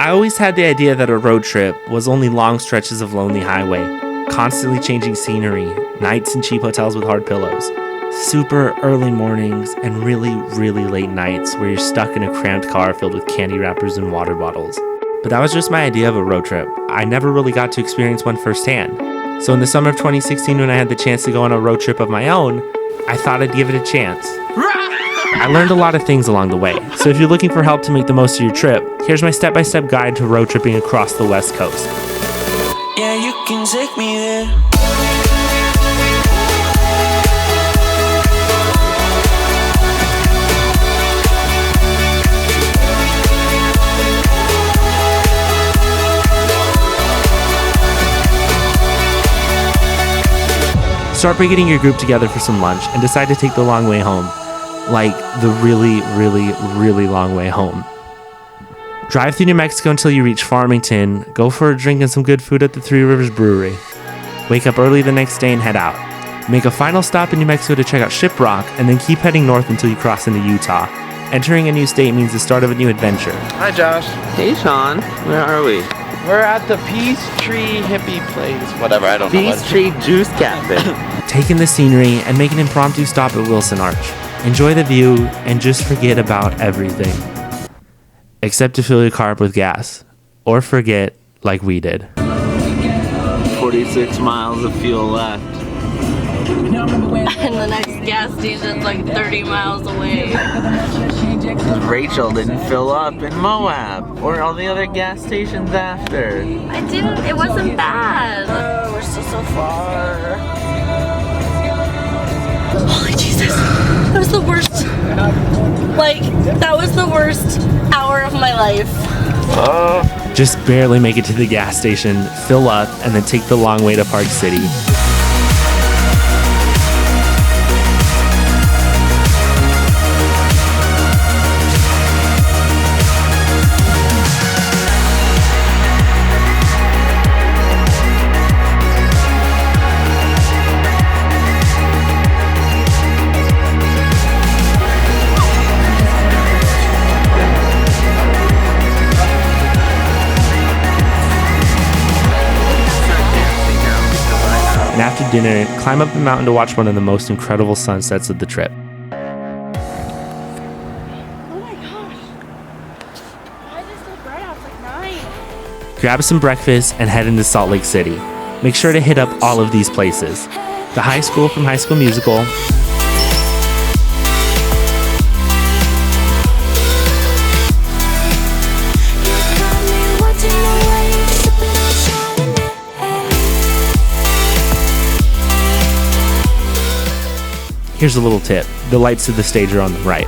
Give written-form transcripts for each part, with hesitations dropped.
I always had the idea that a road trip was only long stretches of lonely highway, constantly changing scenery, nights in cheap hotels with hard pillows, super early mornings, and really, really late nights where you're stuck in a cramped car filled with candy wrappers and water bottles. But that was just my idea of a road trip. I never really got to experience one firsthand. So in the summer of 2016, when I had the chance to go on a road trip of my own, I thought I'd give it a chance. I learned a lot of things along the way, so if you're looking for help to make the most of your trip, here's my step-by-step guide to road tripping across the West Coast. Yeah, you can take me there. Start by getting your group together for some lunch and decide to take the long way home. Like the really, really, really long way home. Drive through New Mexico until you reach Farmington, go for a drink and some good food at the Three Rivers Brewery. Wake up early the next day and head out. Make a final stop in New Mexico to check out Shiprock, and then keep heading north until you cross into Utah. Entering a new state means the start of a new adventure. Hi, Josh. Hey, Sean. Where are we? We're at the Peachtree Hippie Place. Whatever, I don't know. Peachtree Juice Cafe. Take in the scenery and make an impromptu stop at Wilson Arch. Enjoy the view and just forget about everything. Except to fill your car up with gas. Or forget like we did. 46 miles of fuel left. And the next gas station's like 30 miles away. Rachel didn't fill up in Moab or all the other gas stations after. I didn't, it wasn't bad. Oh, we're still so far. Holy Jesus. That was the worst. Like, that was the worst hour of my life. Just barely make it to the gas station, fill up, and then take the long way to Park City. And after dinner, climb up the mountain to watch one of the most incredible sunsets of the trip. Oh my gosh. Why is it so bright out? It's like 9. Grab some breakfast and head into Salt Lake City. Make sure to hit up all of these places. The high school from High School Musical, here's a little tip. The lights to the stage are on the right.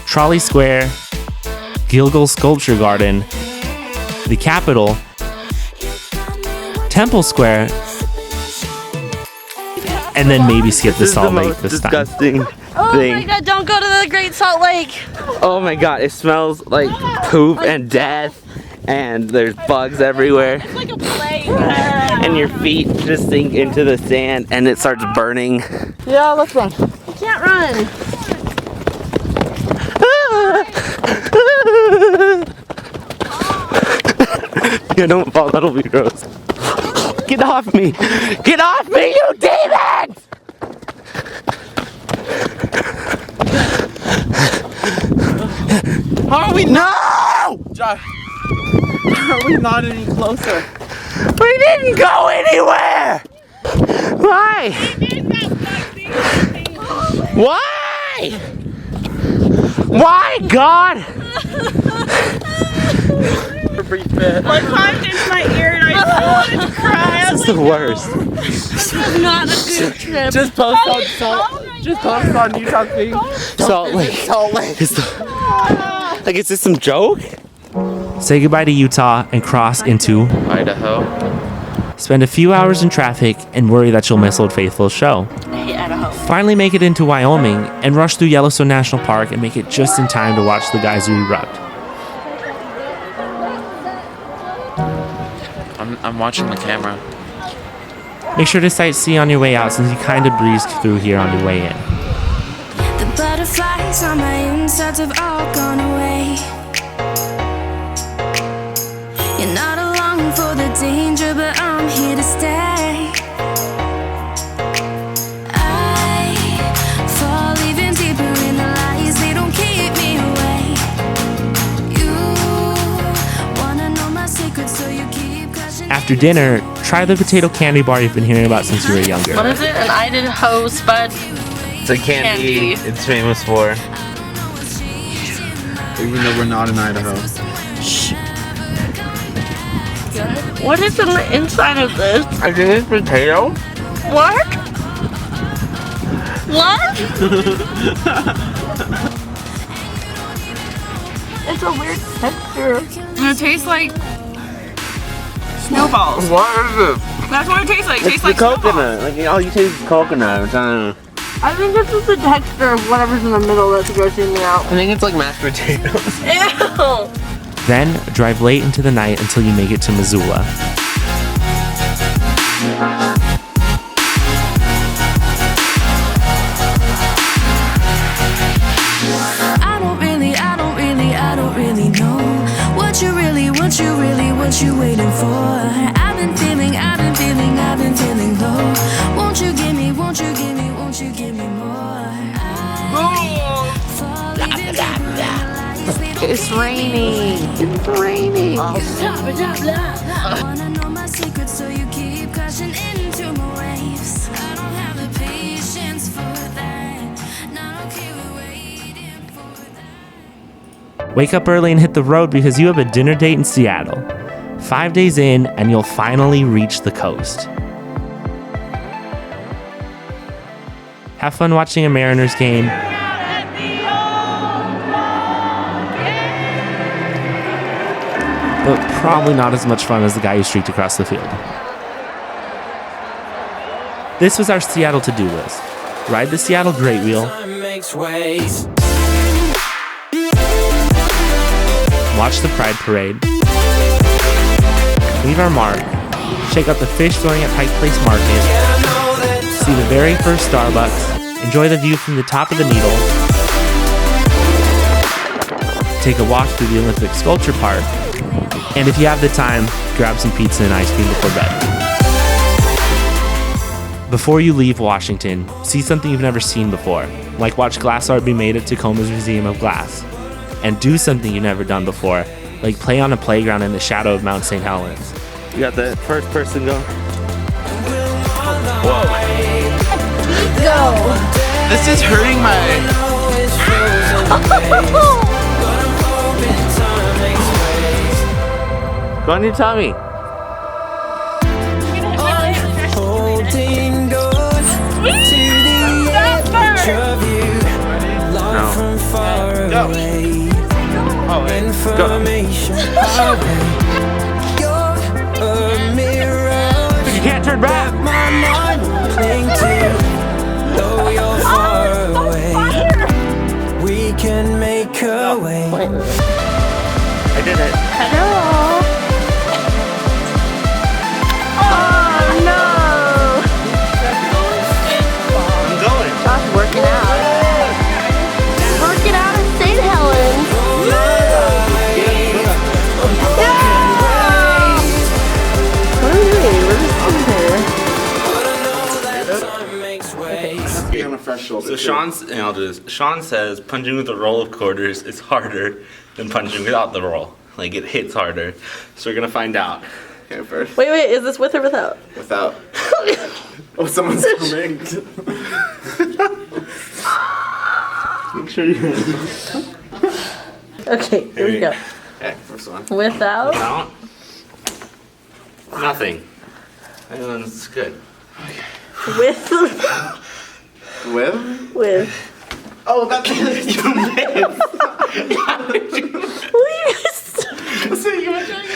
Trolley Square, Gilgal Sculpture Garden, the Capitol, Temple Square, and then maybe skip the Salt Lake this time. Disgusting Oh thing. my god, don't go to the Great Salt Lake. Oh my god, it smells like poop and death, and there's bugs everywhere, It's like a plague. and your feet just sink into the sand and it starts burning. Yeah, let's run. You can't run. Yeah, don't fall, that'll be gross. Get off me! Get off me, you demons! How are we No! Josh, how are we not any closer? We didn't go anywhere! Why? Why? Why, God? I climbed into my ear and I wanted to cry. This is the worst. This is not a good trip. Just post on Utah thing. Salt Lake. Salt Lake. Like, is this some joke? Say goodbye to Utah and cross into Idaho. spend a few hours in traffic and worry that you'll miss Old Faithful's show. I hate Idaho. Finally make it into Wyoming and rush through Yellowstone National Park and make it just in time to watch the geyser erupt. I'm I'm watching the camera. Make sure to sightsee on your way out since you kind of breezed through here on your way in. The butterflies on my insides have all gone away. You're not along for the danger, but I'm here to stay. I fall even deeper in the lies, they don't keep me away. You wanna know my secrets, so you keep crushing. After dinner, try the potato candy bar you've been hearing about since you were younger. What is it? An Idaho Spud? It's a candy. It's famous for. Even though we're not in Idaho. What is in the inside of this? I think it's potato. What? What? It's a weird texture. And it tastes like snowballs. What is it? That's what it tastes like. It It's tastes the like coconut. Like all you taste is coconut. I don't know. I think this is the texture of whatever's in the middle that's grossing me out. I think it's like mashed potatoes. Ew! Then, drive late into the night until you make it to Missoula. I don't really know what you waiting for. I've been feeling low. Won't you give me more? It's raining. It's raining. I wanna know my secrets, so you keep crashing into my waves. I don't have the patience for that. Not okay with waiting for that. Wake up early and hit the road because you have a dinner date in Seattle. 5 days in, and you'll finally reach the coast. Have fun watching a Mariners game. But probably not as much fun as the guy who streaked across the field. This was our Seattle to-do list. Ride the Seattle Great Wheel. Watch the Pride Parade. Leave our mark. Check out the fish throwing at Pike Place Market. See the very first Starbucks. Enjoy the view from the top of the Needle. Take a walk through the Olympic Sculpture Park. And if you have the time, grab some pizza and ice cream before bed. Before you leave Washington, see something you've never seen before, like watch glass art be made at Tacoma's Museum of Glass. And do something you've never done before, like play on a playground in the shadow of Mount St. Helens. You got the first person go. Go! This is hurting my. Go on your tummy. Holding on to the edge of you, long from far away. Information highway. You're a mirage. You can't turn back. My mind will cling to, though you're far away. We can make a way. I did it. Hello. Oh no! I'm going. Josh working out. Working out in St. Helens. What are we doing? We're just in here. Be on a fresh shoulder. So I'll do this. Sean says punching with a roll of quarters is harder than punching without the roll. Like it hits harder. So we're gonna find out. Okay, first. Wait, is this with or without? Without. Oh, someone's coming. Make sure you. Okay, here we go. Okay, first one. Without? Without? Nothing. I think that's good. With? With? With. Oh, that's you missed. So you were trying.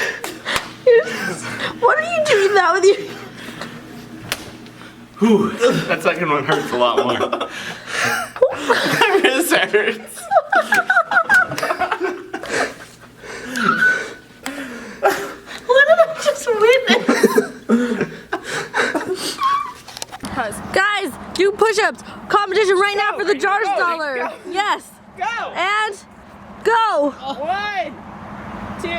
What are you doing that with your... Whew, that second one hurts a lot more. My wrist hurts. What did I just witness? Competition right now for the jars dollar. Yes. Go! And go. 1, 2, 1,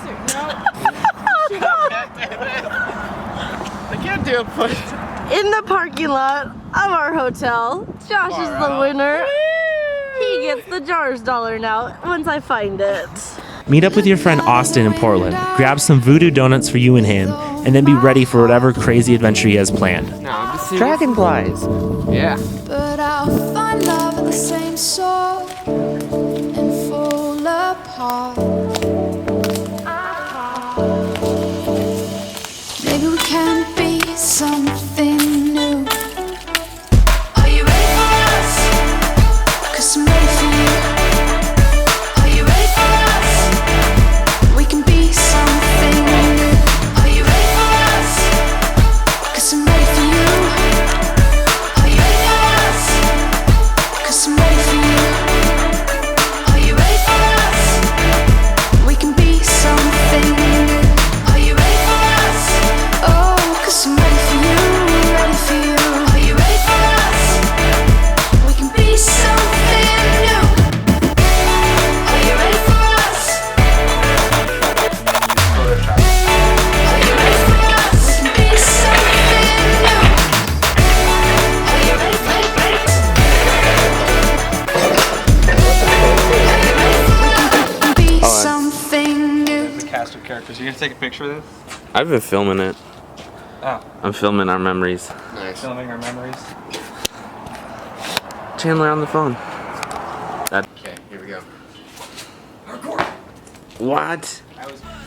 2. No. I can't do it, but In the parking lot of our hotel, Josh is the winner. He gets the jars dollar now once I find it. Meet up with your friend Austin in Portland, grab some voodoo donuts for you and him, and then be ready for whatever crazy adventure he has planned. dragonflies. Yeah. But I'll find love in the same soul and fall apart. Maybe we can be something new. Are you ready for us? 'Cause I'm ready for you. Are you ready for us? We can be something new. Are you ready for us? 'Cause I'm ready for you. Are you ready for us? 'Cause I'm ready for you. Are you ready for us? We can be something new. Are you ready for us? Oh, 'cause I'm ready for you, ready for you. Are you ready for us? We can be something new. Are you ready for us? Are you ready for us? We can be something new. Are you ready for us? Be something new. The cast of characters. You gonna take a picture of this? I've been filming it. Oh, I'm filming our memories. filming our memories. Chandler on the phone. Okay, here we go. What?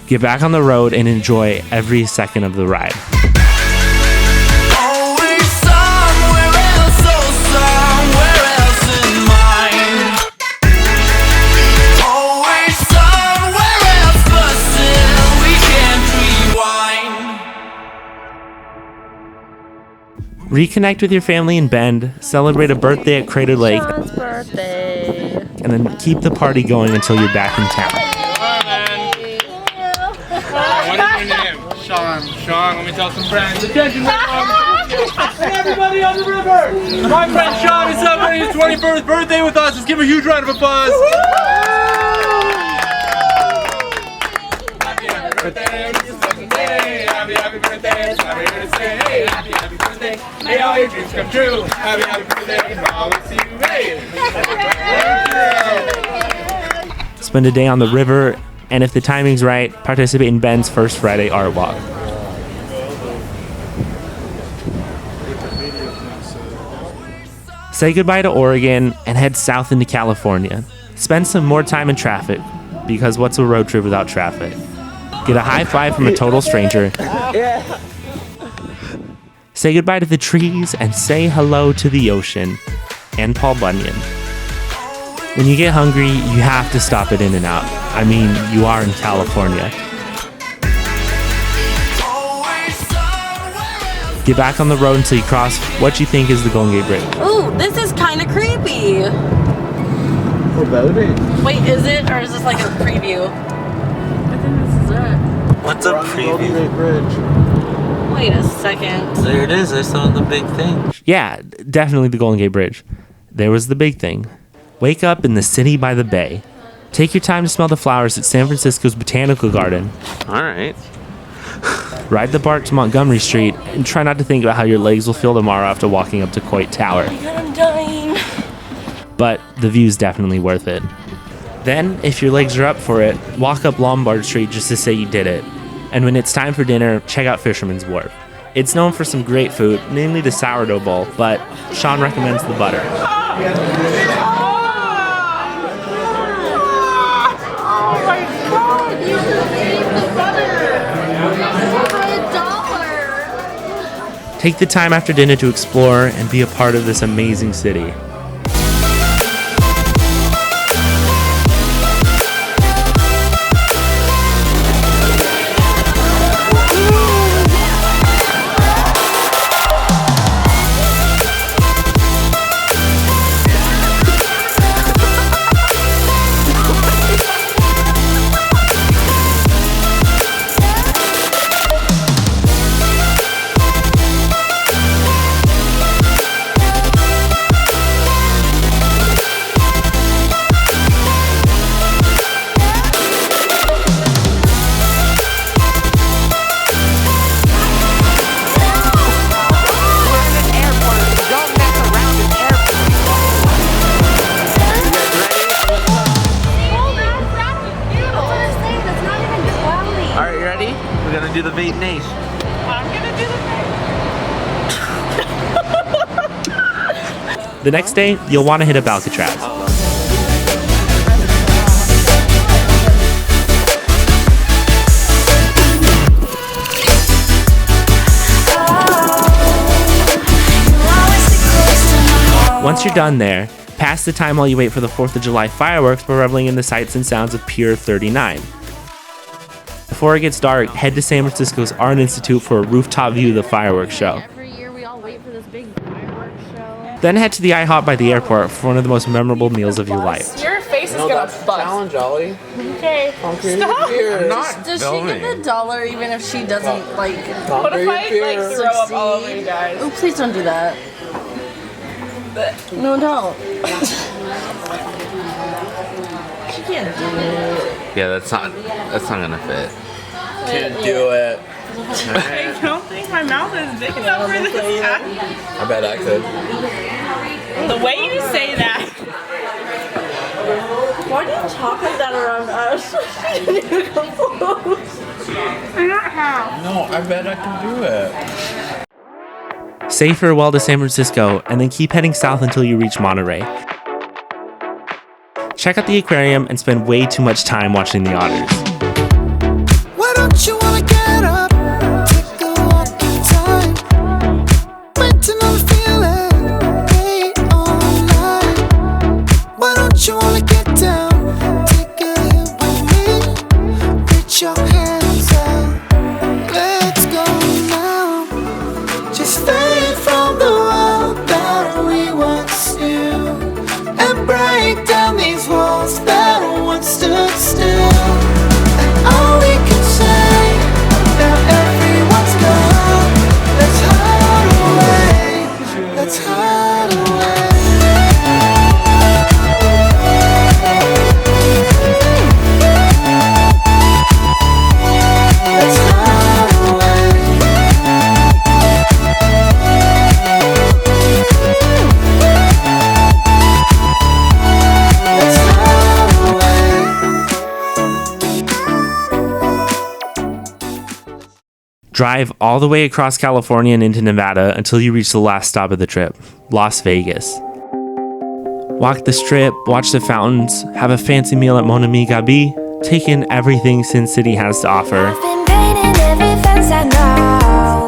Get back on the road and enjoy every second of the ride. Always somewhere else, oh somewhere else in mind. Always somewhere else, but still we can't rewind. Reconnect with your family in Bend, celebrate a birthday at Crater Lake, Sean's birthday. and then keep the party going until you're back in town. What is your name? Sean. Sean, let me tell some friends. Attention, everybody on the river! My friend Sean is celebrating his 21st birthday with us. Let's give him a huge round of applause. Happy birthday, it's your birthday. Happy birthday, it's my here to say. Happy birthday, may all your dreams come true. Happy birthday, and always see you made. Spend a day on the river, and if the timing's right, participate in Ben's first Friday art walk. Say goodbye to Oregon and head south into California. Spend some more time in traffic, because what's a road trip without traffic? Get a high five from a total stranger. Say goodbye to the trees and say hello to the ocean and Paul Bunyan. When you get hungry, you have to stop at In-N-Out. I mean, you are in California. Get back on the road until you cross what you think is the Golden Gate Bridge. Ooh, this is kind of creepy. Foreboding. Wait, is it? Or is this like a preview? I think this is it. What's a preview? Bridge. Wait a second. There it is. I saw the big thing. Yeah, definitely the Golden Gate Bridge. There was the big thing. Wake up in the city by the bay. Take your time to smell the flowers at San Francisco's Botanical Garden. All right. Ride the BART to Montgomery Street and try not to think about how your legs will feel tomorrow after walking up to Coit Tower. I'm dying. But the view's definitely worth it. Then, if your legs are up for it, walk up Lombard Street just to say you did it. And when it's time for dinner, check out Fisherman's Wharf. It's known for some great food, namely the sourdough bowl, but Sean recommends the butter. Take the time after dinner to explore and be a part of this amazing city. We're gonna do the bait nation. I'm gonna do the The next day, you'll want to hit up Alcatraz. Once you're done there, pass the time while you wait for the 4th of July fireworks by reveling in the sights and sounds of Pier 39. Before it gets dark, head to San Francisco's Art Institute for a rooftop view of the fireworks show. Every year we all wait for this big fireworks show. Then head to the IHOP by the airport for one of the most memorable meals of your life. Your face is gonna bust. Challenge, Ollie. Okay. Stop. Here. Does she get the dollar even if she doesn't like? What if I like throw up all over you guys? Oh, please don't do that. No, don't. She can't do it. Yeah, that's not gonna fit. Can't do it. I don't think my mouth is big enough for this. I bet I could. The way you say that. Why do you talk like that around us? She didn't even come close. I don't have. No, I bet I can do it. Say farewell to San Francisco and then keep heading south until you reach Monterey. Check out the aquarium and spend way too much time watching the otters. Why don't you wanna get up? Take a walk in time. Waiting on the feeling. Wait all night. Why don't you wanna get down? Take a hit with me. Reach your hands out. Let's go now. Just fade from the world that we once knew. And break down these walls that once stood still. And all we can say, now everyone's gone. Let's hide away. Let's hide away. Let's hide away. Let's hide away. Drive all the way across California and into Nevada until you reach the last stop of the trip, Las Vegas. Walk the strip, watch the fountains, have a fancy meal at Mon Ami Gabi, take in everything Sin City has to offer, I've been painting every fence I know,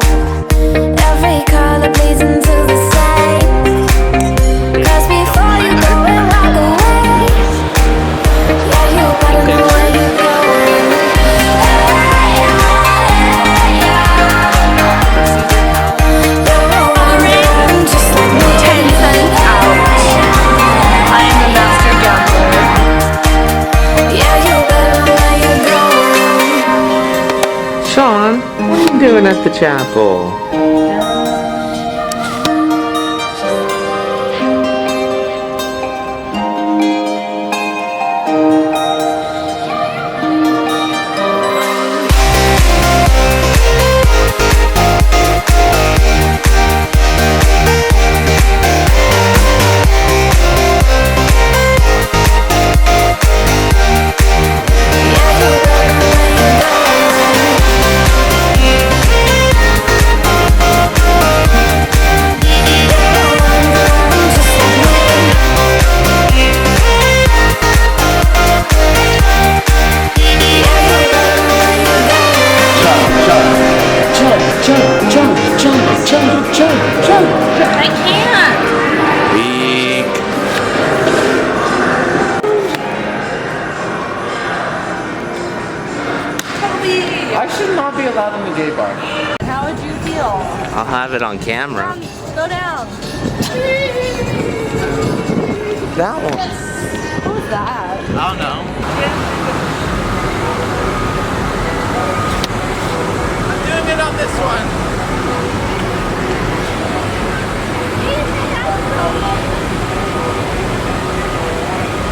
every color pleasing to the same. 'Cause before you go and walk away, yeah, you better know where you're going. You're worrying just like me. 10 cents out. I am a master gambler. Yeah, you better know where you're going. Sean, what are you doing at the chapel? I can't. Weak. Toby, I should not be allowed in the gay bar. how would you feel? I'll have it on camera. Go down. That one. What was that? I don't know. I'm doing it on this one.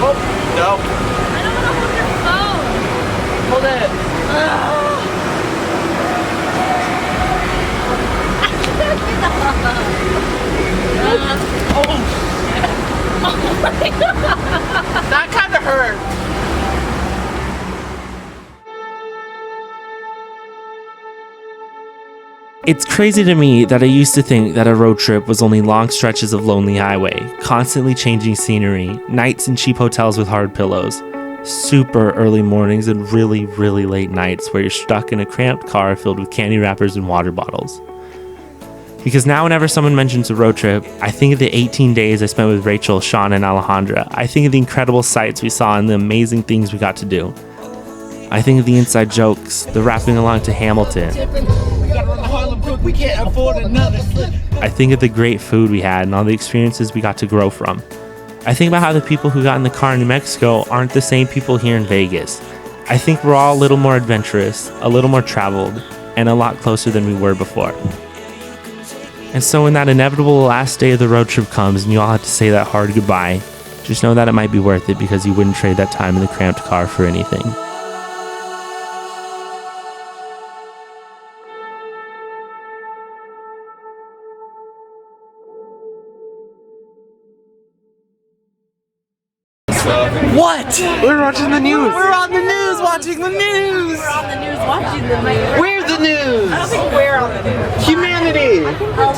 Oh, no. I don't want to hold your phone. Hold it. That kind of hurt. It's crazy to me that I used to think that a road trip was only long stretches of lonely highway, constantly changing scenery, nights in cheap hotels with hard pillows, super early mornings and really, really late nights where you're stuck in a cramped car filled with candy wrappers and water bottles. Because now whenever someone mentions a road trip, I think of the 18 days I spent with Rachel, Sean, and Alejandra. I think of the incredible sights we saw and the amazing things we got to do. I think of the inside jokes, the rapping along to Hamilton. We can't afford another slip. I think of the great food we had and all the experiences we got to grow from. I think about how the people who got in the car in New Mexico aren't the same people here in Vegas. I think we're all a little more adventurous, a little more traveled, and a lot closer than we were before. And so when that inevitable last day of the road trip comes and you all have to say that hard goodbye, just know that it might be worth it because you wouldn't trade that time in the cramped car for anything. What? We're watching the news. We're on the news watching the news. We're on the news watching the news. We're the news. I don't think we're on the news. Humanity. Oh my